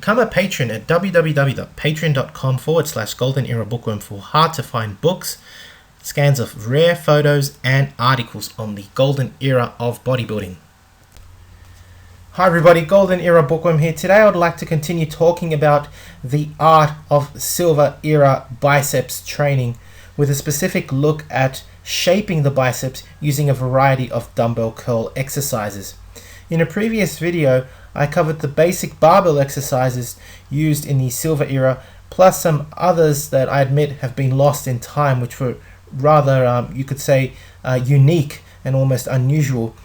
Become a patron at www.patreon.com/Golden Era Bookworm for hard to find books, scans of rare photos and articles on the golden era of bodybuilding. Hi everybody, Golden Era Bookworm here. Today I would like to continue talking about the art of silver era biceps training with a specific look at shaping the biceps using a variety of dumbbell curl exercises. In a previous video I covered the basic barbell exercises used in the silver era, plus some others that I admit have been lost in time, which were rather, you could say, unique and almost unusual.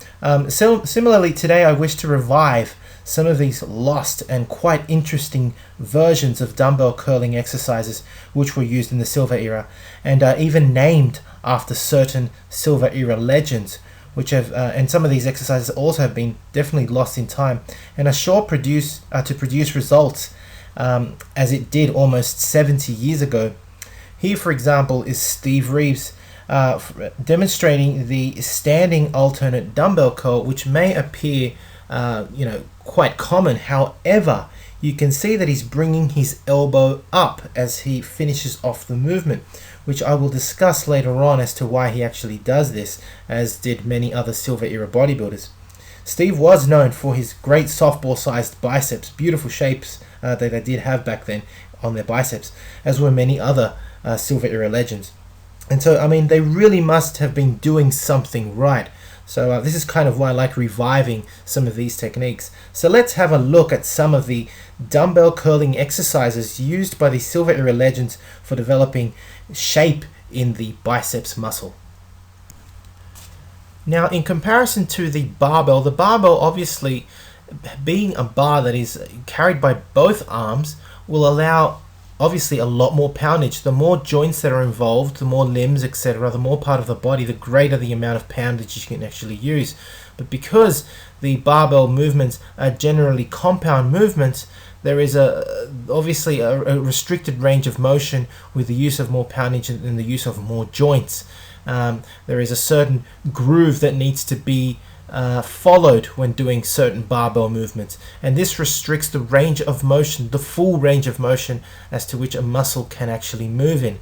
Similarly, today I wish to revive some of these lost and quite interesting versions of dumbbell curling exercises which were used in the silver era, and even named after certain silver era legends, which have and some of these exercises also have been definitely lost in time and are sure to produce results as it did almost 70 years ago. Here, for example, is Steve Reeves demonstrating the standing alternate dumbbell curl, which may appear quite common. However, you can see that he's bringing his elbow up as he finishes off the movement, which I will discuss later on as to why he actually does this, as did many other silver era bodybuilders. Steve was known for his great softball sized biceps, beautiful shapes that they did have back then on their biceps, as were many other silver era legends. And so, I mean, they really must have been doing something right. So this is kind of why I like reviving some of these techniques. So let's have a look at some of the dumbbell curling exercises used by the silver era legends for developing shape in the biceps muscle. Now, in comparison to the barbell obviously being a bar that is carried by both arms will allow obviously a lot more poundage. The more joints that are involved, the more limbs, etc., the more part of the body, the greater the amount of poundage you can actually use. But because the barbell movements are generally compound movements, there is obviously a restricted range of motion with the use of more poundage and the use of more joints. There is a certain groove that needs to be followed when doing certain barbell movements, and this restricts the range of motion, the full range of motion as to which a muscle can actually move in.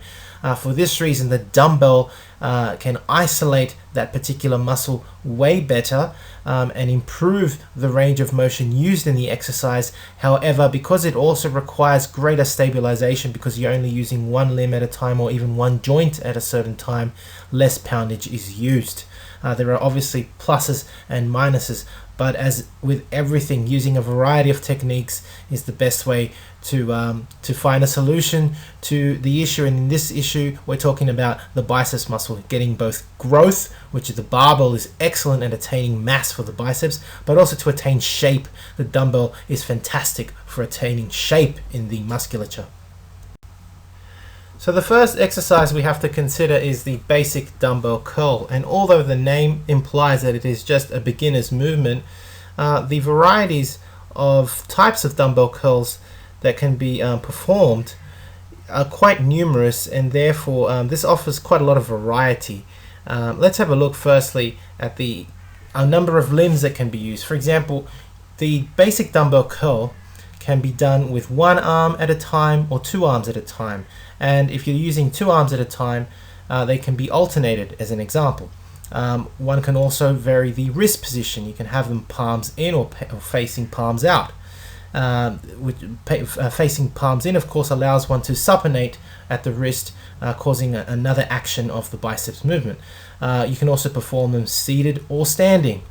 For this reason, the dumbbell can isolate that particular muscle way better and improve the range of motion used in the exercise. However, because it also requires greater stabilization, because you're only using one limb at a time or even one joint at a certain time, less poundage is used. There are obviously pluses and minuses, but as with everything, using a variety of techniques is the best way to find a solution to the issue. And in this issue, we're talking about the biceps muscle getting both growth, which is the barbell is excellent at attaining mass for the biceps, but also to attain shape. The dumbbell is fantastic for attaining shape in the musculature. So the first exercise we have to consider is the basic dumbbell curl, and although the name implies that it is just a beginner's movement, the varieties of types of dumbbell curls that can be performed are quite numerous, and therefore this offers quite a lot of variety. Let's have a look firstly at a number of limbs that can be used. For example, the basic dumbbell curl can be done with one arm at a time or two arms at a time. And if you're using two arms at a time, they can be alternated as an example. One can also vary the wrist position. You can have them palms in or facing palms out. Facing palms in, of course, allows one to supinate at the wrist, causing another action of the biceps movement. You can also perform them seated or standing.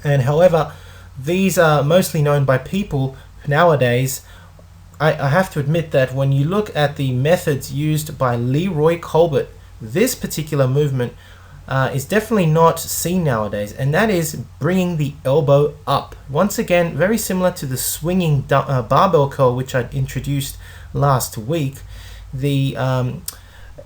And however, these are mostly known by people nowadays. I have to admit that when you look at the methods used by Leroy Colbert, this particular movement is definitely not seen nowadays, and that is bringing the elbow up. Once again, very similar to the swinging barbell curl which I introduced last week. The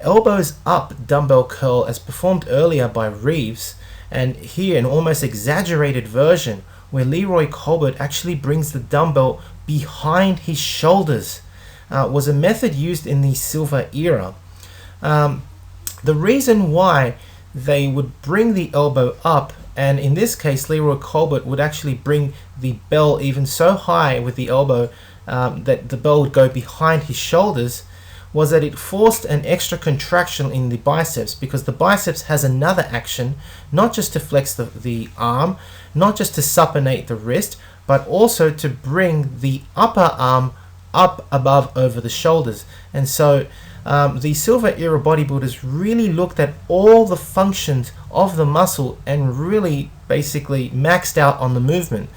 elbows up dumbbell curl as performed earlier by Reeves, and here an almost exaggerated version where Leroy Colbert actually brings the dumbbell behind his shoulders, was a method used in the silver era. The reason why they would bring the elbow up, and in this case Leroy Colbert would actually bring the bell even so high with the elbow that the bell would go behind his shoulders was that it forced an extra contraction in the biceps, because the biceps has another action, not just to flex the arm, not just to supinate the wrist, but also to bring the upper arm up above over the shoulders. And so the Silver Era bodybuilders really looked at all the functions of the muscle and really basically maxed out on the movement.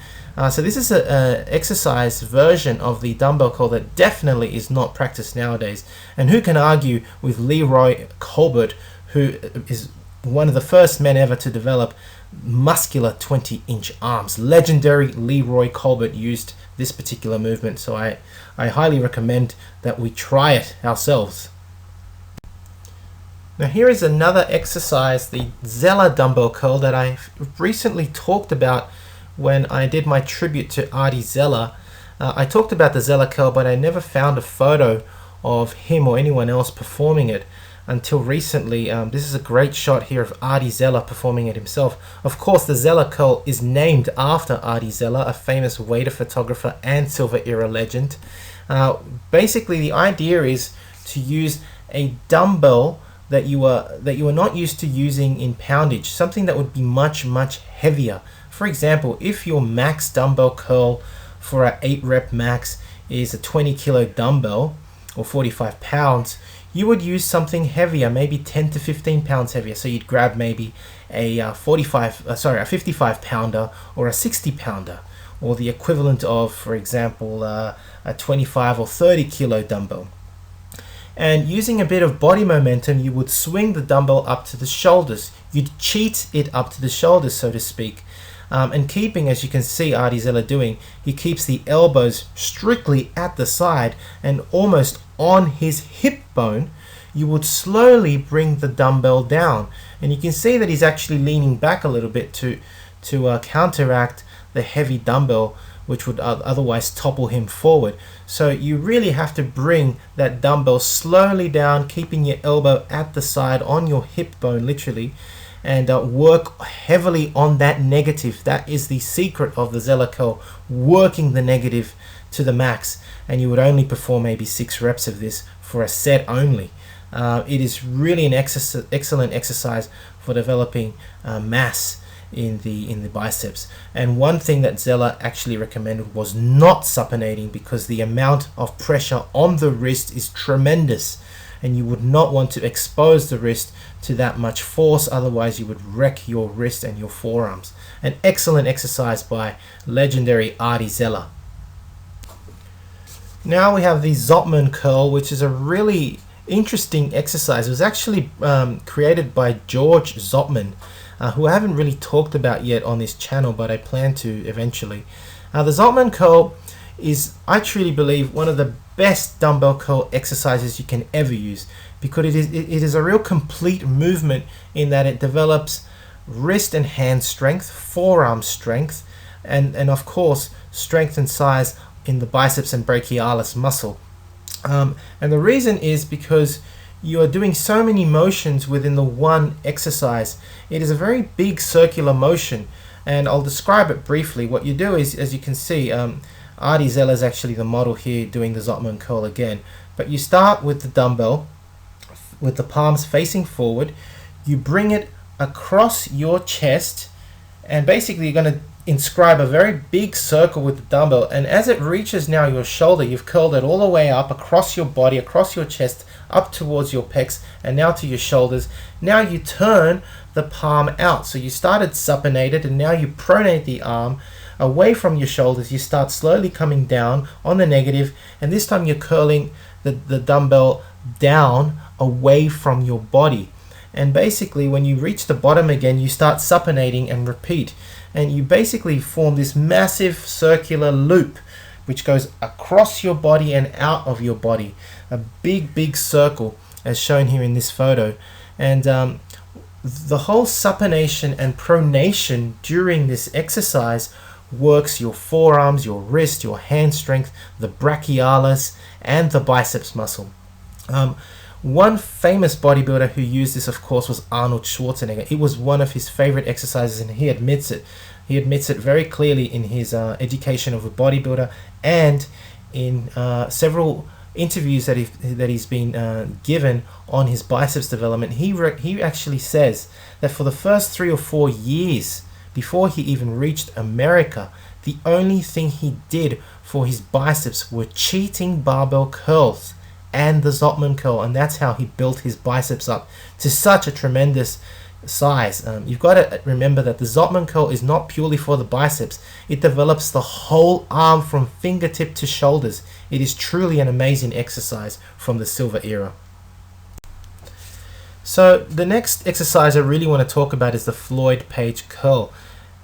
So this is an exercise version of the dumbbell curl that definitely is not practiced nowadays. And who can argue with Leroy Colbert, who is one of the first men ever to develop muscular 20-inch arms. Legendary Leroy Colbert used this particular movement, so I highly recommend that we try it ourselves. Now here is another exercise, the ZELLER dumbbell curl, that I recently talked about when I did my tribute to Artie Zeller. I talked about the ZELLER curl, but I never found a photo of him or anyone else performing it until recently. This is a great shot here of Artie Zeller performing it himself. Of course, the ZELLER curl is named after Artie Zeller, a famous waiter photographer and Silver Era legend. Basically, the idea is to use a dumbbell that you are not used to using in poundage, something that would be much heavier. For example, if your max dumbbell curl for an 8 rep max is a 20 kilo dumbbell or 45 pounds, you would use something heavier, maybe 10 to 15 pounds heavier. So you'd grab maybe a 55 pounder or a 60 pounder, or the equivalent of, for example, a 25 or 30 kilo dumbbell. And using a bit of body momentum, you would swing the dumbbell up to the shoulders. You'd cheat it up to the shoulders, so to speak. And keeping, as you can see Artie Zeller doing, he keeps the elbows strictly at the side and almost on his hip bone. You would slowly bring the dumbbell down, and you can see that he's actually leaning back a little bit to counteract the heavy dumbbell, which would otherwise topple him forward. So you really have to bring that dumbbell slowly down, keeping your elbow at the side on your hip bone literally, and work heavily on that negative. That is the secret of the ZELLER curl, working the negative to the max. And you would only perform maybe 6 reps of this for a set only. It is really an excellent exercise for developing mass in the biceps. And one thing that Zeller actually recommended was not supinating, because the amount of pressure on the wrist is tremendous, and you would not want to expose the wrist to that much force, otherwise you would wreck your wrist and your forearms. An excellent exercise by legendary Artie Zeller. Now we have the ZOTTMAN curl, which is a really interesting exercise. It was actually created by George ZOTTMAN, who I haven't really talked about yet on this channel, but I plan to eventually. The ZOTTMAN curl is, I truly believe, one of the best dumbbell curl exercises you can ever use, because it is a real complete movement in that it develops wrist and hand strength, forearm strength, and of course strength and size in the biceps and brachialis muscle. And the reason is because you are doing so many motions within the one exercise. It is a very big circular motion, and I'll describe it briefly. What you do is, as you can see, Artie Zeller is actually the model here doing the ZOTTMAN curl again. But you start with the dumbbell with the palms facing forward. You bring it across your chest, and basically you're going to inscribe a very big circle with the dumbbell, and as it reaches now your shoulder, you've curled it all the way up across your body, across your chest, up towards your pecs, and now to your shoulders. Now you turn the palm out. So you started supinated, and now you pronate the arm away from your shoulders. You start slowly coming down on the negative, and this time you're curling the dumbbell down away from your body. And basically when you reach the bottom again, you start supinating and repeat, and you basically form this massive circular loop which goes across your body and out of your body, a big circle as shown here in this photo. And the whole supination and pronation during this exercise works your forearms, your wrist, your hand strength, the brachialis, and the biceps muscle. One famous bodybuilder who used this, of course, was Arnold Schwarzenegger. It was one of his favorite exercises, and he admits it. He admits it very clearly in his education of a bodybuilder and in several interviews that he's been given on his biceps development, he actually says that for the first 3 or 4 years before he even reached America, the only thing he did for his biceps were cheating barbell curls and the ZOTTMAN curl, and that's how he built his biceps up to such a tremendous size. You've got to remember that the ZOTTMAN curl is not purely for the biceps. It develops the whole arm from fingertip to shoulders. It is truly an amazing exercise from the Silver era. So the next exercise I really want to talk about is the Floyd Page curl.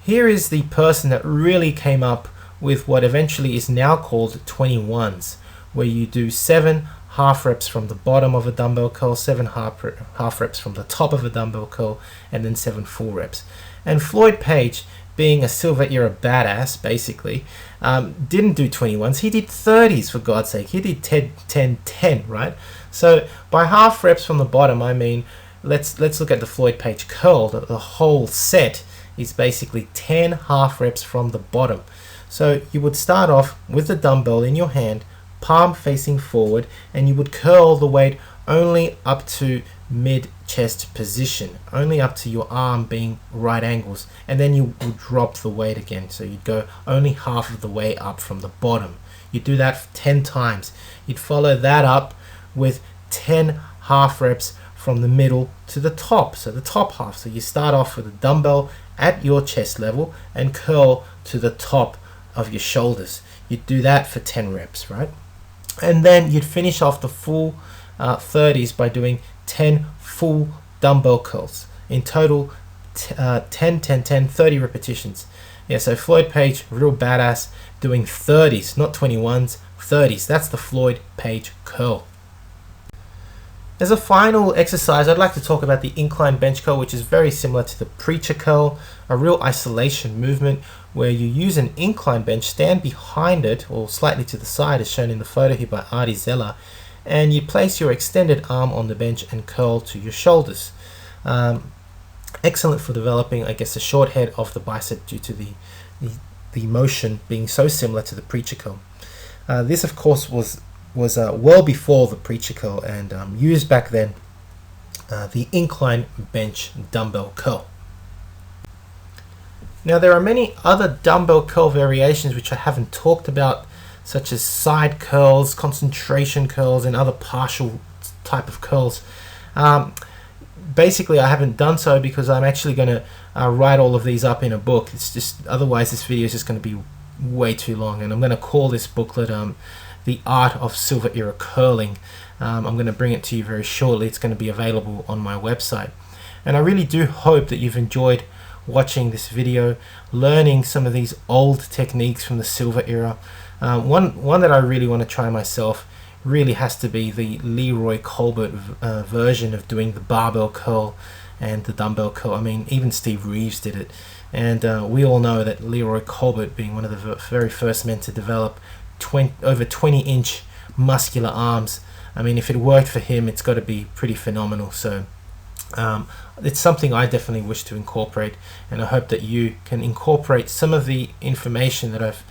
Here is the person that really came up with what eventually is now called 21s, where you do 7 half reps from the bottom of a dumbbell curl, 7 half reps from the top of a dumbbell curl, and then 7 full reps. And Floyd Page, being a Silver era badass, basically, didn't do 21s. He did 30s, for God's sake. He did 10-10-10, right? So by half reps from the bottom, I mean, let's look at the Floyd Page curl. The whole set is basically 10 half reps from the bottom. So you would start off with the dumbbell in your hand, palm facing forward, and you would curl the weight only up to mid chest position, only up to your arm being right angles, and then you would drop the weight again. So you'd go only half of the way up from the bottom. You do that 10 times. You'd follow that up with 10 half reps from the middle to the top, so the top half. So you start off with a dumbbell at your chest level and curl to the top of your shoulders. You'd do that for 10 reps, right? And then you'd finish off the full 30s by doing 10 full dumbbell curls. In total, 10-10-10, 30 repetitions. Yeah, so Floyd Page, real badass, doing 30s, not 21s, 30s. That's the Floyd Page curl. As a final exercise, I'd like to talk about the incline bench curl, which is very similar to the preacher curl, a real isolation movement where you use an incline bench, stand behind it or slightly to the side as shown in the photo here by ZELLER, and you place your extended arm on the bench and curl to your shoulders. Excellent for developing, I guess, the short head of the bicep due to the motion being so similar to the preacher curl. This, of course, was well before the preacher curl and used back then the incline bench dumbbell curl. Now there are many other dumbbell curl variations which I haven't talked about, such as side curls, concentration curls, and other partial type of curls. Basically I haven't done so because I'm actually going to write all of these up in a book. It's just, otherwise this video is just going to be way too long, and I'm going to call this booklet The Art of Silver Era Curling. I'm going to bring it to you very shortly. It's going to be available on my website. And I really do hope that you've enjoyed watching this video, learning some of these old techniques from the Silver Era. One that I really want to try myself really has to be the Leroy Colbert version of doing the barbell curl and the dumbbell curl. I mean, even Steve Reeves did it. And we all know that Leroy Colbert, being one of the very first men to develop over 20-inch muscular arms, I mean, if it worked for him, it's got to be pretty phenomenal. So it's something I definitely wish to incorporate, and I hope that you can incorporate some of the information that I've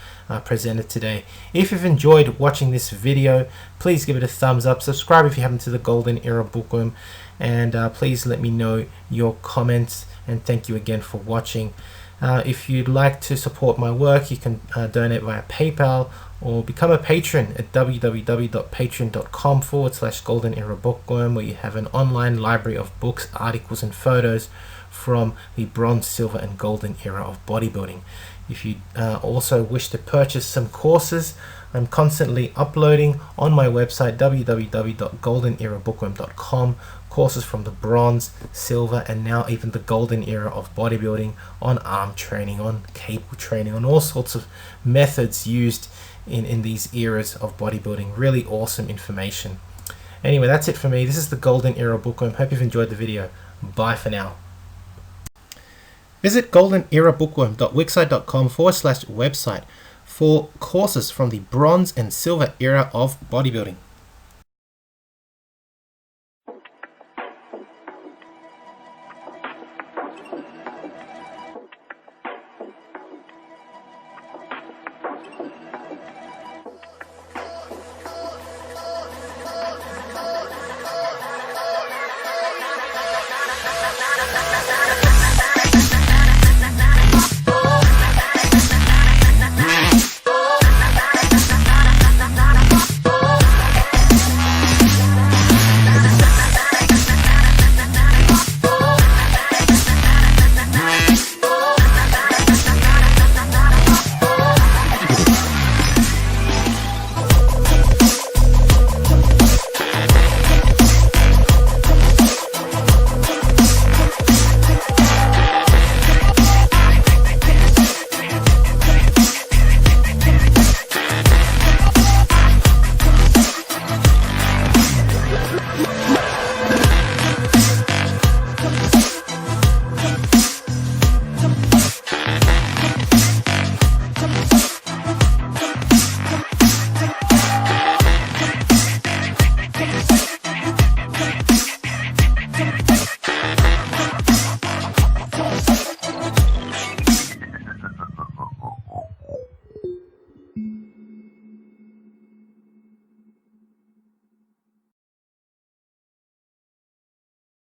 presented today. If you've enjoyed watching this video, please give it a thumbs up, subscribe if you haven't to the Golden Era Bookworm, and please let me know your comments, and thank you again for watching. If you'd like to support my work, you can donate via PayPal or become a patron at www.patreon.com/Golden Era Bookworm, where you have an online library of books, articles, and photos from the Bronze, Silver, and Golden Era of bodybuilding. If you also wish to purchase some courses, I'm constantly uploading on my website www.goldenerabookworm.com courses from the Bronze, Silver, and now even the Golden Era of bodybuilding, on arm training, on cable training, on all sorts of methods used in these eras of bodybuilding. Really awesome information. Anyway, that's it for me. This is the Golden Era Bookworm. Hope you've enjoyed the video. Bye for now. Visit goldenerabookworm.wixsite.com/website for courses from the Bronze and Silver Era of bodybuilding.